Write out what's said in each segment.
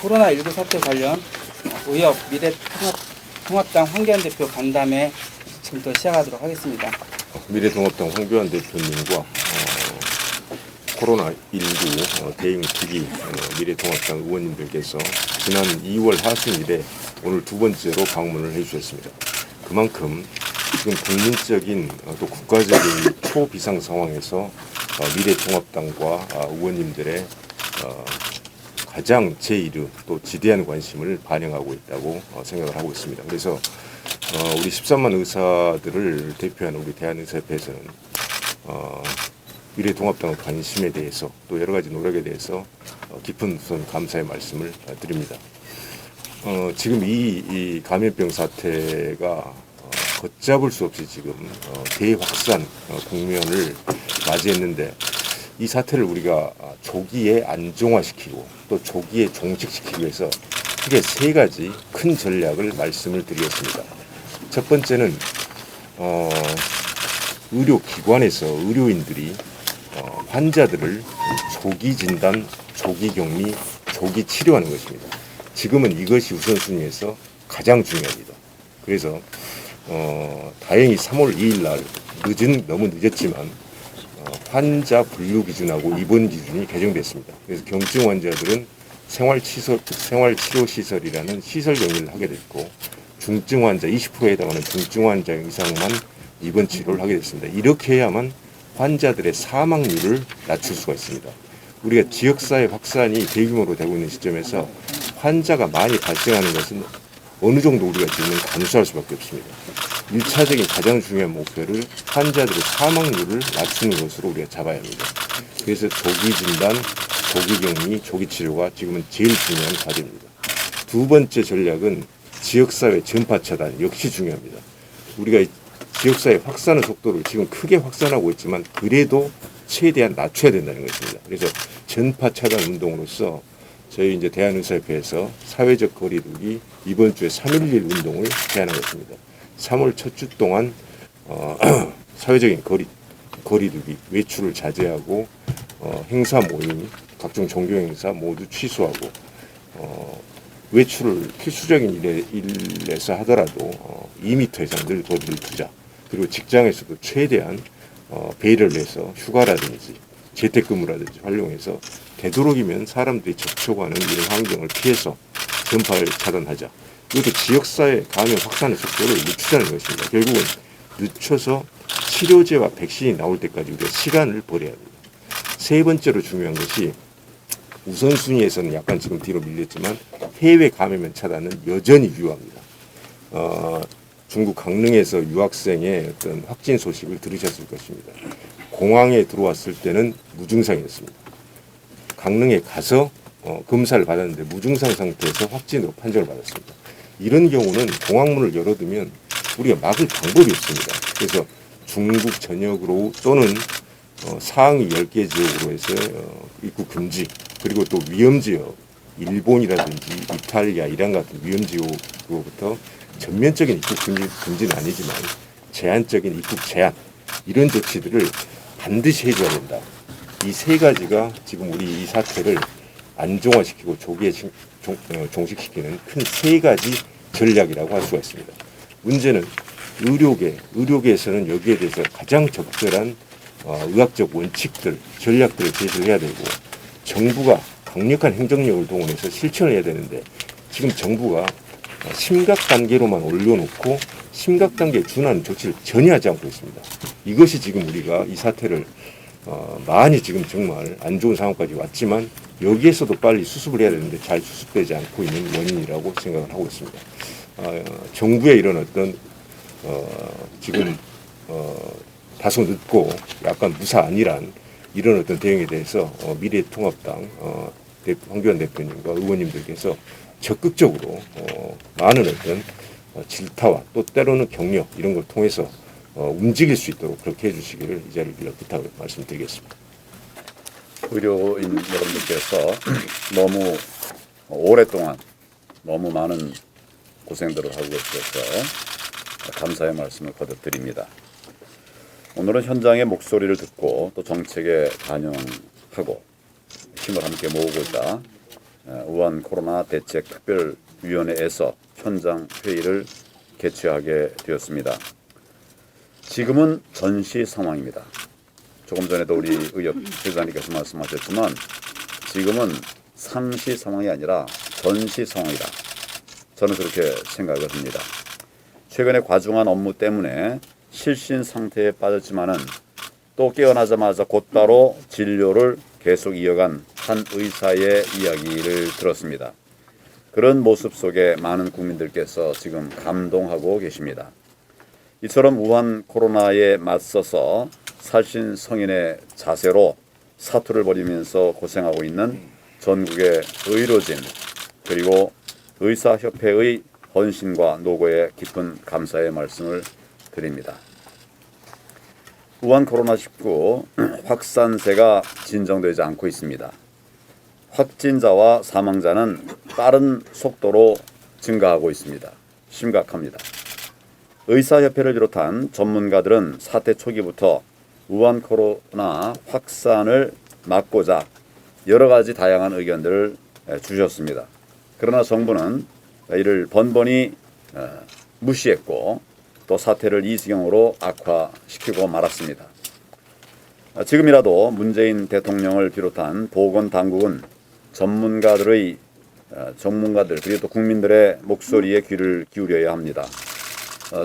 코로나19 사태 관련 의협 미래통합당 황교안 대표 간담회 지금부터 시작하도록 하겠습니다. 미래통합당 황교안 대표님과 코로나19 대응특위 미래통합당 의원님들께서 지난 2월 하순일에 오늘 두 번째로 방문을 해주셨습니다. 그만큼 지금 국민적인 또 국가적인 초비상 상황에서 미래통합당과 의원님들의 가장 제1의 또 지대한 관심을 반영하고 있다고 생각을 하고 있습니다. 그래서 우리 13만 의사들을 대표하는 우리 대한의사협회에서는 미래통합당의 관심에 대해서 또 여러 가지 노력에 대해서 깊은 우선 감사의 말씀을 드립니다. 지금 이 감염병 사태가 걷잡을 수 없이 지금 대확산 국면을 맞이했는데 이 사태를 우리가 조기에 안정화시키고 또 조기에 종식시키기 위해서 크게 세 가지 큰 전략을 말씀을 드리겠습니다. 첫 번째는 의료기관에서 의료인들이 환자들을 조기 진단, 조기 격리, 조기 치료하는 것입니다. 지금은 이것이 우선순위에서 가장 중요합니다. 그래서 다행히 3월 2일 날 너무 늦었지만 환자 분류 기준하고 입원 기준이 개정됐습니다. 그래서 경증 환자들은 생활치료시설이라는 시설 격리를 하게 됐고 중증 환자 20%에 해당하는 중증 환자 이상만 입원 치료를 하게 됐습니다. 이렇게 해야만 환자들의 사망률을 낮출 수가 있습니다. 우리가 지역사회 확산이 대규모로 되고 있는 시점에서 환자가 많이 발생하는 것은 어느 정도 우리가 지금 감수할 수밖에 없습니다. 1차적인 가장 중요한 목표를 환자들의 사망률을 낮추는 것으로 우리가 잡아야 합니다. 그래서 조기 진단, 조기 격리, 조기 치료가 지금은 제일 중요한 과제입니다. 두 번째 전략은 지역사회 전파 차단 역시 중요합니다. 우리가 지역사회 확산의 속도를 지금 크게 확산하고 있지만 그래도 최대한 낮춰야 된다는 것입니다. 그래서 전파 차단 운동으로서 저희 이제 대한의사협회에서 사회적 거리두기 이번 주에 3.11 운동을 제안하겠습니다. 3월 첫 주 동안 사회적인 거리두기, 외출을 자제하고 행사 모임, 각종 종교 행사 모두 취소하고 외출을 필수적인 일에서 하더라도 2m 이상 늘 거리를 두자. 그리고 직장에서도 최대한 배려를 해서 휴가라든지 재택근무라든지 활용해서 되도록이면 사람들이 접촉하는 이런 환경을 피해서 전파를 차단하자. 이것도 지역사회 감염 확산의 속도를 늦추자는 것입니다. 결국은 늦춰서 치료제와 백신이 나올 때까지 우리가 시간을 벌여야 합니다. 세 번째로 중요한 것이 우선순위에서는 약간 지금 뒤로 밀렸지만 해외 감염의 차단은 여전히 유효합니다. 중국 강릉에서 유학생의 어떤 확진 소식을 들으셨을 것입니다. 공항에 들어왔을 때는 무증상이었습니다. 강릉에 가서 검사를 받았는데 무증상 상태에서 확진으로 판정을 받았습니다. 이런 경우는 공항문을 열어두면 우리가 막을 방법이 없습니다. 그래서 중국 전역으로 또는 상위 10개 지역으로 해서 입국 금지, 그리고 또 위험지역, 일본이라든지 이탈리아, 이란 같은 위험지역으로부터 전면적인 입국 금지는 아니지만 제한적인 입국 제한, 이런 조치들을 반드시 해줘야 된다. 이 세 가지가 지금 우리 이 사태를 안정화시키고 조기에 종식시키는 큰 세 가지 전략이라고 할 수가 있습니다. 문제는 의료계에서는 여기에 대해서 가장 적절한 의학적 원칙들, 전략들을 제시를 해야 되고 정부가 강력한 행정력을 동원해서 실천을 해야 되는데 지금 정부가 심각 단계로만 올려놓고 심각 단계에 준하는 조치를 전혀 하지 않고 있습니다. 이것이 지금 우리가 이 사태를 많이 지금 정말 안 좋은 상황까지 왔지만 여기에서도 빨리 수습을 해야 되는데 잘 수습되지 않고 있는 원인이라고 생각을 하고 있습니다. 정부의 이런 어떤 지금 다소 늦고 약간 무사안일한 이런 어떤 대응에 대해서 미래통합당 황교안 대표님과 의원님들께서 적극적으로 많은 어떤 질타와 또 때로는 격려 이런 걸 통해서 움직일 수 있도록 그렇게 해주시기를 이 자리를 빌어 부탁을 말씀드리겠습니다. 의료인 여러분들께서 너무 오랫동안 너무 많은 고생들을 하고 계셔서 감사의 말씀을 거듭드립니다. 오늘은 현장의 목소리를 듣고 또 정책에 반영하고 힘을 함께 모으고자 우한 코로나 대책 특별위원회에서 현장 회의를 개최하게 되었습니다. 지금은 전시 상황입니다. 조금 전에도 우리 의협 회장님께서 말씀하셨지만 지금은 상시 상황이 아니라 전시 상황이다. 저는 그렇게 생각을 합니다. 최근에 과중한 업무 때문에 실신 상태에 빠졌지만은 또 깨어나자마자 곧바로 진료를 계속 이어간 한 의사의 이야기를 들었습니다. 그런 모습 속에 많은 국민들께서 지금 감동하고 계십니다. 이처럼 우한 코로나에 맞서서 살신성인의 자세로 사투를 벌이면서 고생하고 있는 전국의 의료진 그리고 의사협회의 헌신과 노고에 깊은 감사의 말씀을 드립니다. 우한 코로나19 확산세가 진정되지 않고 있습니다. 확진자와 사망자는 빠른 속도로 증가하고 있습니다. 심각합니다. 의사협회를 비롯한 전문가들은 사태 초기부터 우한 코로나 확산을 막고자 여러 가지 다양한 의견들을 주셨습니다. 그러나 정부는 이를 번번이 무시했고 또 사태를 이 지경으로 악화시키고 말았습니다. 지금이라도 문재인 대통령을 비롯한 보건당국은 전문가들 그리고 또 국민들의 목소리에 귀를 기울여야 합니다.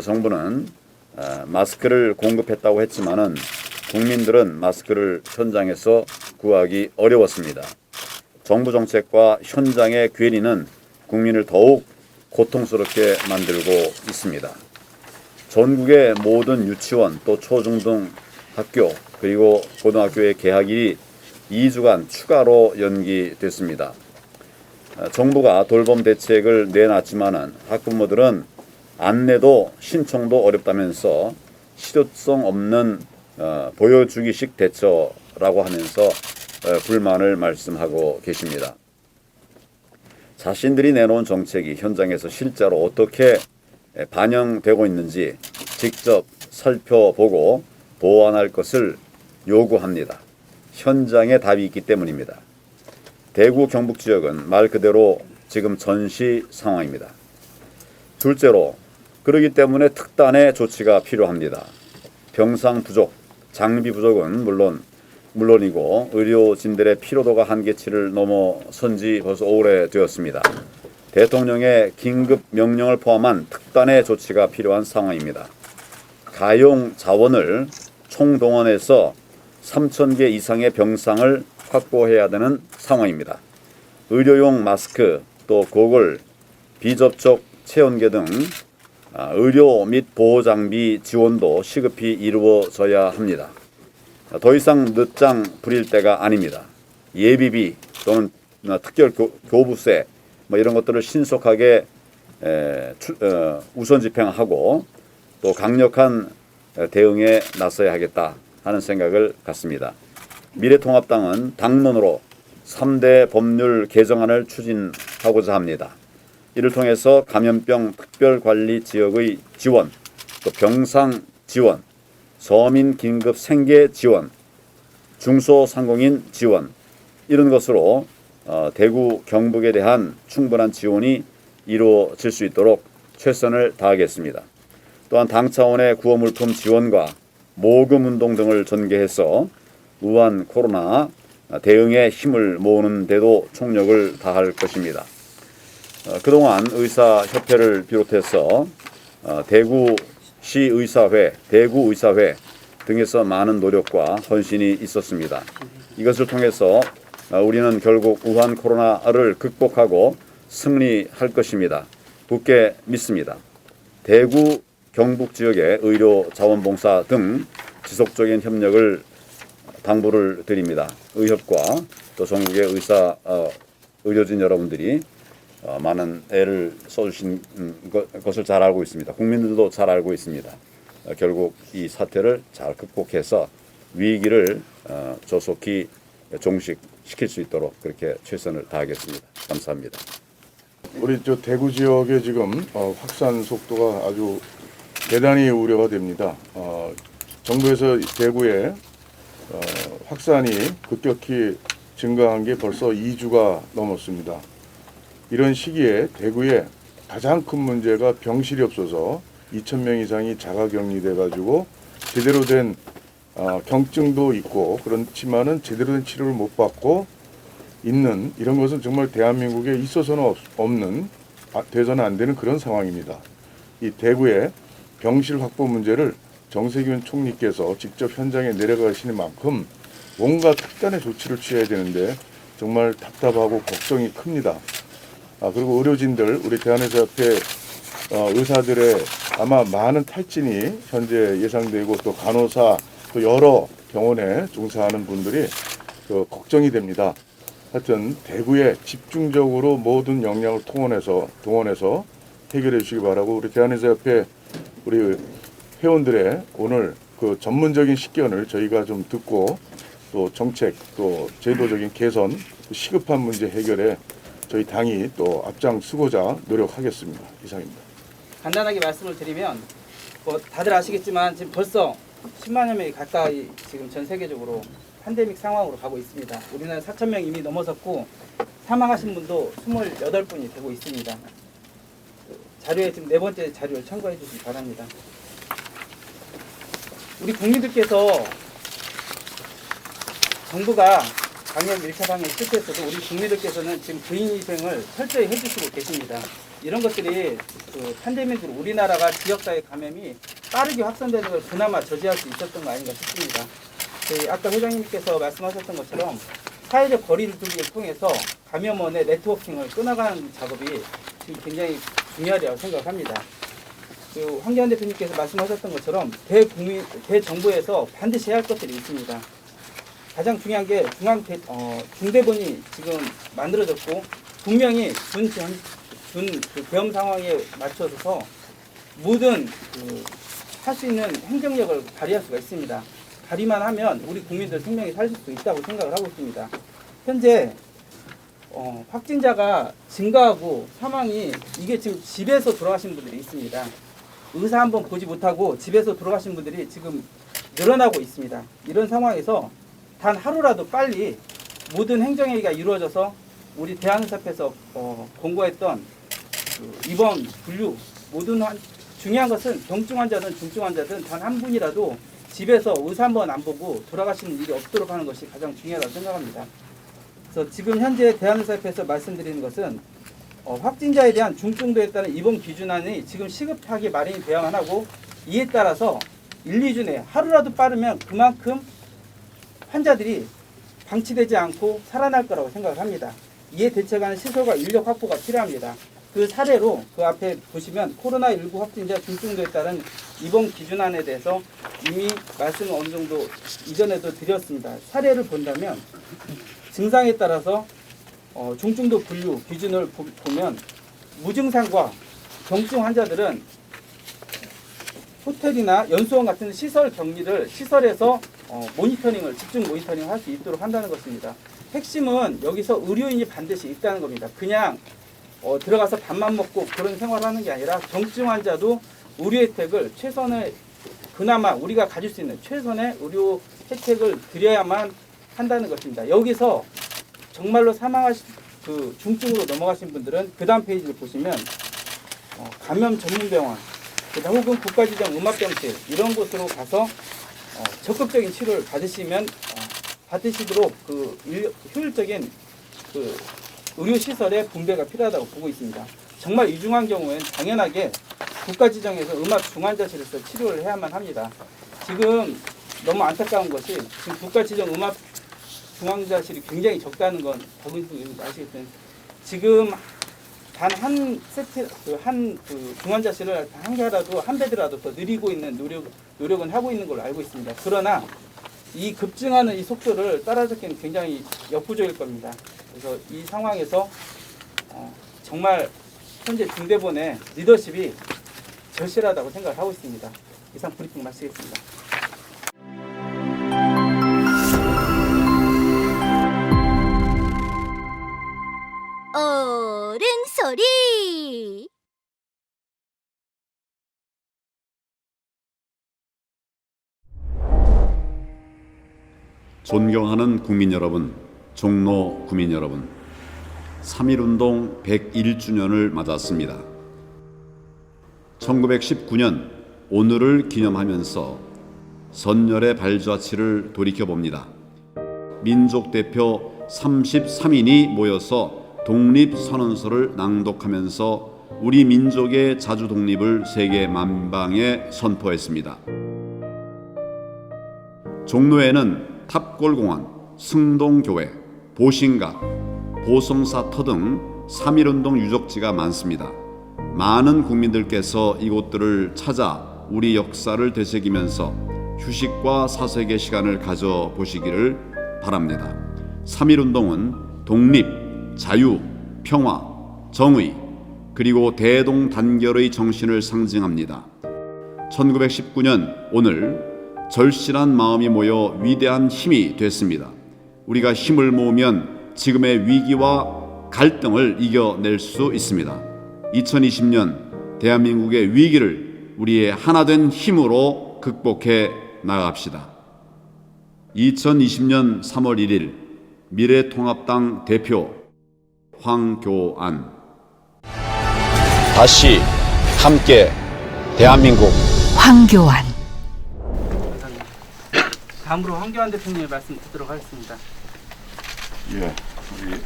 정부는 마스크를 공급했다고 했지만은 국민들은 마스크를 현장에서 구하기 어려웠습니다. 정부 정책과 현장의 괴리는 국민을 더욱 고통스럽게 만들고 있습니다. 전국의 모든 유치원 또 초중등 학교 그리고 고등학교의 개학일이 2주간 추가로 연기됐습니다. 정부가 돌봄 대책을 내놨지만은 학부모들은 안내도 신청도 어렵다면서 실효성 없는 보여주기식 대처라고 하면서 불만을 말씀하고 계십니다. 자신들이 내놓은 정책이 현장에서 실제로 어떻게 반영되고 있는지 직접 살펴보고 보완할 것을 요구합니다. 현장에 답이 있기 때문입니다. 대구 경북 지역은 말 그대로 지금 전시 상황입니다. 둘째로 그러기 때문에 특단의 조치가 필요합니다. 병상 부족, 장비 부족은 물론이고 의료진들의 피로도가 한계치를 넘어선 지 벌써 오래되었습니다. 대통령의 긴급 명령을 포함한 특단의 조치가 필요한 상황입니다. 가용 자원을 총동원해서 3,000개 이상의 병상을 확보해야 되는 상황입니다. 의료용 마스크, 또 고글, 비접촉 체온계 등 의료 및 보호장비 지원도 시급히 이루어져야 합니다. 더 이상 늦장 부릴 때가 아닙니다. 예비비 또는 특별 교부세 이런 것들을 신속하게 우선 집행하고 또 강력한 대응에 나서야 하겠다 하는 생각을 갖습니다. 미래통합당은 당론으로 3대 법률 개정안을 추진하고자 합니다. 이를 통해서 감염병 특별관리 지역의 지원, 또 병상 지원, 서민 긴급 생계 지원, 중소상공인 지원 이런 것으로 대구 경북에 대한 충분한 지원이 이루어질 수 있도록 최선을 다하겠습니다. 또한 당 차원의 구호물품 지원과 모금운동 등을 전개해서 우한 코로나 대응에 힘을 모으는 데도 총력을 다할 것입니다. 그동안 의사협회를 비롯해서 대구시의사회, 대구의사회 등에서 많은 노력과 헌신이 있었습니다. 이것을 통해서 우리는 결국 우한 코로나를 극복하고 승리할 것입니다. 굳게 믿습니다. 대구, 경북 지역의 의료자원봉사 등 지속적인 협력을 당부를 드립니다. 의협과 또 전국의 의료진 여러분들이 많은 애를 써주신 것을 잘 알고 있습니다. 국민들도 잘 알고 있습니다. 결국 이 사태를 잘 극복해서 위기를 조속히 종식시킬 수 있도록 그렇게 최선을 다하겠습니다. 감사합니다. 우리 저 대구 지역의 지금 확산 속도가 아주 대단히 우려가 됩니다. 정부에서 대구에 확산이 급격히 증가한 게 벌써 2주가 넘었습니다. 이런 시기에 대구에 가장 큰 문제가 병실이 없어서 2,000명 이상이 자가격리돼 가지고 제대로 된 경증도 있고 그렇지만은 제대로 된 치료를 못 받고 있는 이런 것은 정말 대한민국에 있어서는 없는 돼서는 안 되는 그런 상황입니다. 이 대구의 병실 확보 문제를 정세균 총리께서 직접 현장에 내려가시는 만큼 뭔가 특단의 조치를 취해야 되는데 정말 답답하고 걱정이 큽니다. 그리고 의료진들, 우리 대한의사협회 의사들의 아마 많은 탈진이 현재 예상되고 또 간호사 또 여러 병원에 종사하는 분들이 걱정이 됩니다. 하여튼 대구에 집중적으로 모든 역량을 동원해서 해결해 주시기 바라고 우리 대한의사협회 우리 회원들의 오늘 그 전문적인 식견을 저희가 좀 듣고 또 정책 또 제도적인 개선 시급한 문제 해결에 저희 당이 또 앞장서고자 노력하겠습니다. 이상입니다. 간단하게 말씀을 드리면 다들 아시겠지만 지금 벌써 10만여 명이 가까이 지금 전 세계적으로 팬데믹 상황으로 가고 있습니다. 우리나라 4,000명 이미 넘어섰고 사망하신 분도 28분이 되고 있습니다. 자료에 지금 4번째 자료를 참고해 주시기 바랍니다. 우리 국민들께서 정부가 방역 1차 방역 실패했어도 우리 국민들께서는 지금 개인위생을 철저히 해주시고 계십니다. 이런 것들이 그 팬데믹으로 우리나라가 지역사회 감염이 빠르게 확산되는 걸 그나마 저지할 수 있었던 거 아닌가 싶습니다. 아까 회장님께서 말씀하셨던 것처럼 사회적 거리를 두기를 통해서 감염원의 네트워킹을 끊어가는 작업이 지금 굉장히 중요하다고 생각합니다. 황교안 대표님께서 말씀하셨던 것처럼 대정부에서 반드시 해야 할 것들이 있습니다. 가장 중요한 게 중대본이 지금 만들어졌고 분명히 그 계엄 상황에 맞춰서 모든 할 수 있는 행정력을 발휘할 수가 있습니다. 발휘만 하면 우리 국민들 생명이 살릴 수 있다고 생각을 하고 있습니다. 현재 확진자가 증가하고 사망이 이게 지금 집에서 돌아가신 분들이 있습니다. 의사 한번 보지 못하고 집에서 돌아가신 분들이 지금 늘어나고 있습니다. 이런 상황에서 단 하루라도 빨리 모든 행정회의가 이루어져서 우리 대한의사협회에서 공고했던 입원, 분류 모든 중요한 것은 경증 환자든 중증 환자든 단 한 분이라도 집에서 의사 한 번 안 보고 돌아가시는 일이 없도록 하는 것이 가장 중요하다고 생각합니다. 그래서 지금 현재 대한의사협회에서 말씀드리는 것은 확진자에 대한 중증도에 따른 입원 기준안이 지금 시급하게 마련이 되어야만 하고 이에 따라서 1, 2주 내에 하루라도 빠르면 그만큼 환자들이 방치되지 않고 살아날 거라고 생각을 합니다. 이에 대처하는 시설과 인력 확보가 필요합니다. 그 사례로 그 앞에 보시면 코로나19 확진자 중증도에 따른 입원 기준안에 대해서 이미 말씀을 어느 정도 이전에도 드렸습니다. 사례를 본다면 증상에 따라서 중증도 분류 기준을 보면 무증상과 경증 환자들은 호텔이나 연수원 같은 시설 격리를 시설에서 모니터링을 집중 모니터링을 할 수 있도록 한다는 것입니다. 핵심은 여기서 의료인이 반드시 있다는 겁니다. 그냥 들어가서 밥만 먹고 그런 생활을 하는 게 아니라 경증 환자도 의료 혜택을 최선의 그나마 우리가 가질 수 있는 최선의 의료 혜택을 드려야만 한다는 것입니다. 여기서 정말로 사망하신 중증으로 넘어가신 분들은 그 다음 페이지를 보시면 감염 전문병원 혹은 국가지정 음압병실 이런 곳으로 가서 적극적인 치료를 받으시도록 효율적인 의료시설의 분배가 필요하다고 보고 있습니다. 정말 위중한 경우에는 당연하게 국가지정에서 음압 중환자실에서 치료를 해야만 합니다. 지금 너무 안타까운 것이 지금 국가지정 음압 중환자실이 굉장히 적다는 건 더군다나 아시겠지만 지금 단 한 세트 중환자실을 한 개라도 한 베드라도 더 늘리고 있는 노력은 하고 있는 걸로 알고 있습니다. 그러나 이 급증하는 이 속도를 따라잡기는 굉장히 역부족일 겁니다. 그래서 이 상황에서 정말 현재 중대본의 리더십이 절실하다고 생각을 하고 있습니다. 이상 브리핑 마치겠습니다. 어른 소리 존경하는 국민 여러분, 종로 구민 여러분, 3.1운동 101주년을 맞았습니다. 1919년 오늘을 기념하면서 선열의 발자취를 돌이켜봅니다. 민족 대표 33인이 모여서 독립선언서를 낭독하면서 우리 민족의 자주 독립을 세계 만방에 선포했습니다. 종로에는 탑골공원, 승동교회, 보신각, 보성사터 등 3.1운동 유적지가 많습니다. 많은 국민들께서 이곳들을 찾아 우리 역사를 되새기면서 휴식과 사색의 시간을 가져보시기를 바랍니다. 3.1운동은 독립, 자유, 평화, 정의, 그리고 대동단결의 정신을 상징합니다. 1919년 오늘 절실한 마음이 모여 위대한 힘이 됐습니다. 우리가 힘을 모으면 지금의 위기와 갈등을 이겨낼 수 있습니다. 2020년 대한민국의 위기를 우리의 하나된 힘으로 극복해 나갑시다. 2020년 3월 1일 미래통합당 대표 황교안. 다시 함께 대한민국. 황교안. 다음으로 황교안 대표님의 말씀 듣도록 하겠습니다. 예, 우리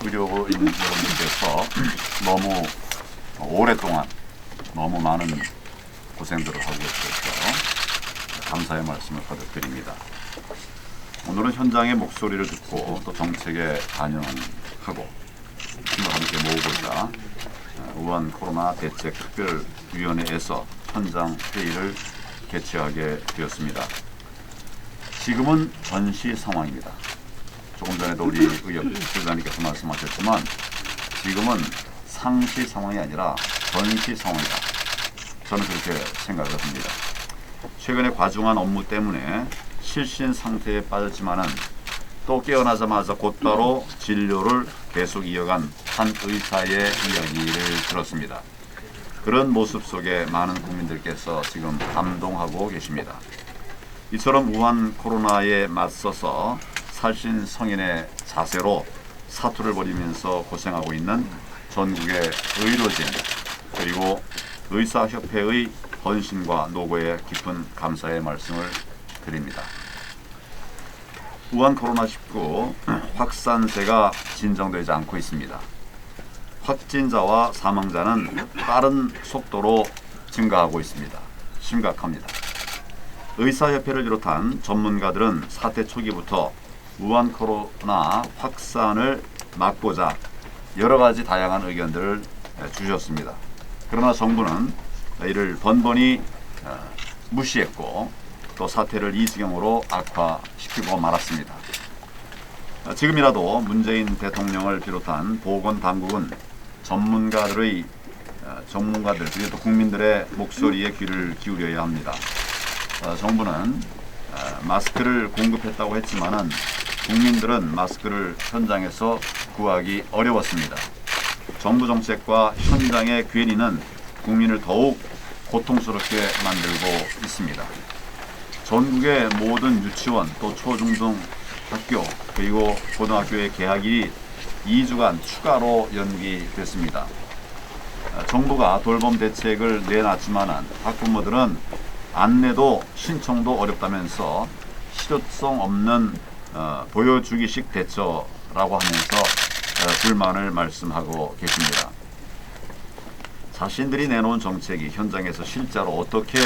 의료인 여러분들께서 너무 오랫동안 너무 많은 고생들을 하고 계셔서 감사의 말씀을 거듭드립니다. 오늘은 현장의 목소리를 듣고 또 정책에 반영하고 힘을 함께 모으고자 우한 코로나 대책 특별위원회에서 현장 회의를 개최하게 되었습니다. 지금은 전시 상황입니다. 조금 전에도 우리 의장님께서 말씀하셨지만 지금은 상시 상황이 아니라 전시 상황이다. 저는 그렇게 생각을 합니다. 최근에 과중한 업무 때문에 실신 상태에 빠졌지만은 또 깨어나자마자 곧바로 진료를 계속 이어간 한 의사의 이야기를 들었습니다. 그런 모습 속에 많은 국민들께서 지금 감동하고 계십니다. 이처럼 우한 코로나에 맞서서 살신성인의 자세로 사투를 벌이면서 고생하고 있는 전국의 의료진 그리고 의사협회의 헌신과 노고에 깊은 감사의 말씀을 드립니다. 우한 코로나19 확산세가 진정되지 않고 있습니다. 확진자와 사망자는 빠른 속도로 증가하고 있습니다. 심각합니다. 의사협회를 비롯한 전문가들은 사태 초기부터 우한 코로나 확산을 막고자 여러 가지 다양한 의견들을 주셨습니다. 그러나 정부는 이를 번번이 무시했고 또 사태를 이 지경으로 악화시키고 말았습니다. 지금이라도 문재인 대통령을 비롯한 보건당국은 전문가들 그리고 또 국민들의 목소리에 귀를 기울여야 합니다. 정부는 마스크를 공급했다고 했지만은 국민들은 마스크를 현장에서 구하기 어려웠습니다. 정부 정책과 현장의 괴리는 국민을 더욱 고통스럽게 만들고 있습니다. 전국의 모든 유치원 또 초중등 학교 그리고 고등학교의 개학일이 2주간 추가로 연기됐습니다. 정부가 돌봄 대책을 내놨지만은 학부모들은 안내도 신청도 어렵다면서 실효성 없는 보여주기식 대처라고 하면서 불만을 말씀하고 계십니다. 자신들이 내놓은 정책이 현장에서 실제로 어떻게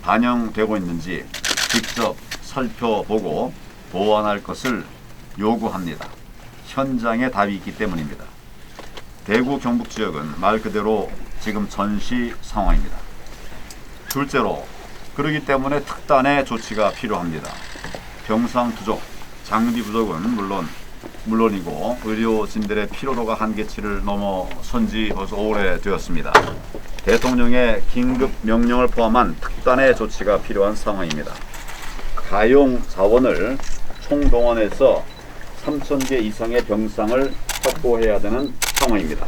반영되고 있는지 직접 살펴보고 보완할 것을 요구합니다. 현장에 답이 있기 때문입니다. 대구 경북 지역은 말 그대로 지금 전시 상황입니다. 둘째로 그러기 때문에 특단의 조치가 필요합니다. 병상 부족, 장비 부족은 물론이고 의료진들의 피로도가 한계치를 넘어선 지 벌써 오래되었습니다. 대통령의 긴급 명령을 포함한 특단의 조치가 필요한 상황입니다. 가용 자원을 총동원해서 3,000개 이상의 병상을 확보해야 되는 상황입니다.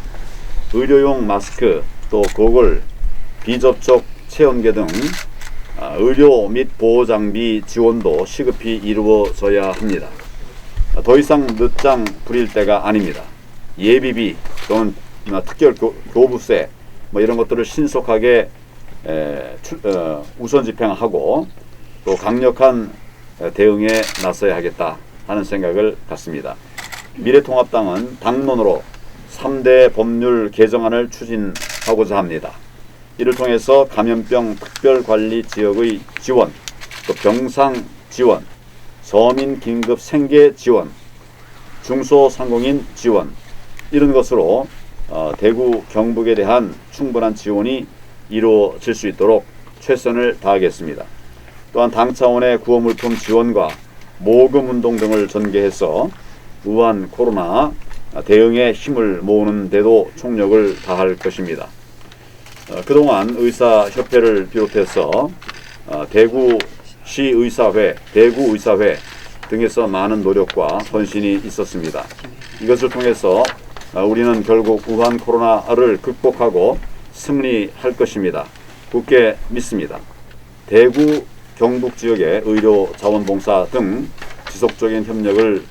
의료용 마스크, 또 고글, 비접촉 체온계 등 의료 및 보호장비 지원도 시급히 이루어져야 합니다. 더 이상 늦장 부릴 때가 아닙니다. 예비비 또는 특별 교부세 이런 것들을 신속하게 우선 집행하고 또 강력한 대응에 나서야 하겠다 하는 생각을 갖습니다. 미래통합당은 당론으로 3대 법률 개정안을 추진하고자 합니다. 이를 통해서 감염병 특별관리 지역의 지원, 또 병상 지원, 서민 긴급 생계 지원, 중소상공인 지원 이런 것으로 대구 경북에 대한 충분한 지원이 이루어질 수 있도록 최선을 다하겠습니다. 또한 당 차원의 구호물품 지원과 모금운동 등을 전개해서 우한 코로나 대응에 힘을 모으는 데도 총력을 다할 것입니다. 그동안 의사협회를 비롯해서 대구시의사회, 대구의사회 등에서 많은 노력과 헌신이 있었습니다. 이것을 통해서 우리는 결국 우한 코로나를 극복하고 승리할 것입니다. 굳게 믿습니다. 대구, 경북 지역의 의료 자원봉사 등 지속적인 협력을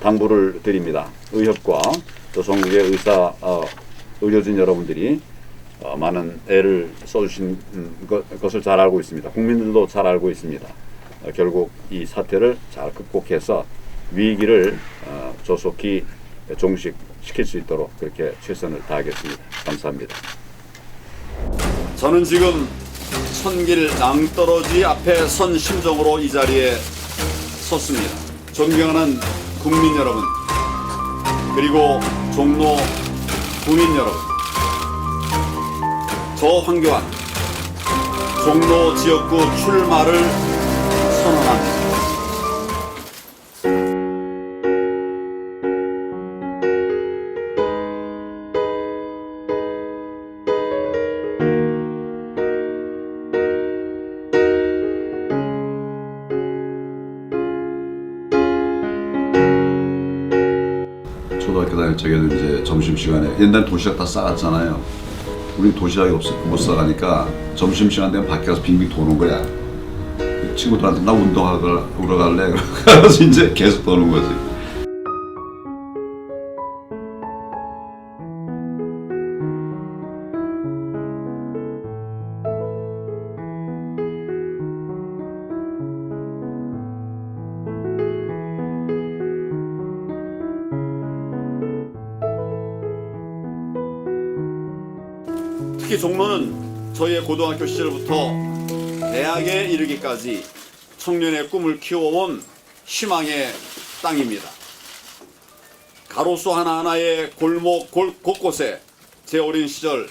당부를 드립니다. 의협과 또 전국의 의료진 여러분들이 많은 애를 써주신 것을 잘 알고 있습니다. 국민들도 잘 알고 있습니다. 결국 이 사태를 잘 극복해서 위기를 조속히 종식시킬 수 있도록 그렇게 최선을 다하겠습니다. 감사합니다. 저는 지금 천길 낭떠러지 앞에 선 심정으로 이 자리에 섰습니다. 존경하는 국민 여러분, 그리고 종로 군인 여러분, 저 황교안 종로 지역구 출마를 선언합니다. 초등학교 다닐 적에는 이제 점심시간에 옛날 도시락 다 싸갔잖아요. 우리 도시락이 없어 못 싸가니까 점심시간 되면 밖에 가서 빙빙 도는 거야. 친구들한테 나 운동하러 갈래? 그래서 이제 계속 도는 거지. 특히 종로는 저희의 고등학교 시절부터 대학에 이르기까지 청년의 꿈을 키워온 희망의 땅입니다. 가로수 하나하나의 골목 곳곳에 제 어린 시절,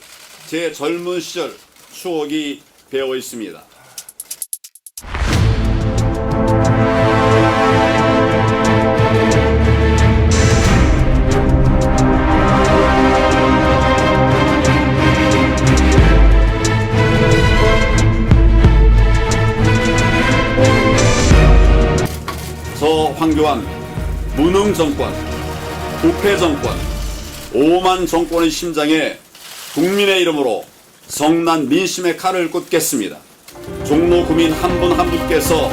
제 젊은 시절 추억이 배어 있습니다. 저 황교안 무능 정권, 부패 정권, 오만 정권의 심장에 국민의 이름으로 성난 민심의 칼을 꽂겠습니다. 종로 구민 한 분 한 분께서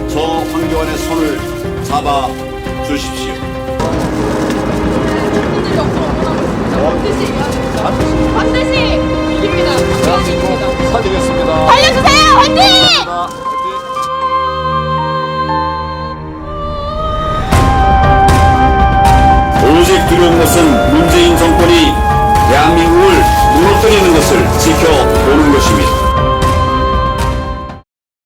저 황교안의 손을 잡아 주십시오. 반드시 이깁니다. 이깁니다. 사드리겠습니다. 달려주세요! 화이팅! 오직 두려운 것은 문재인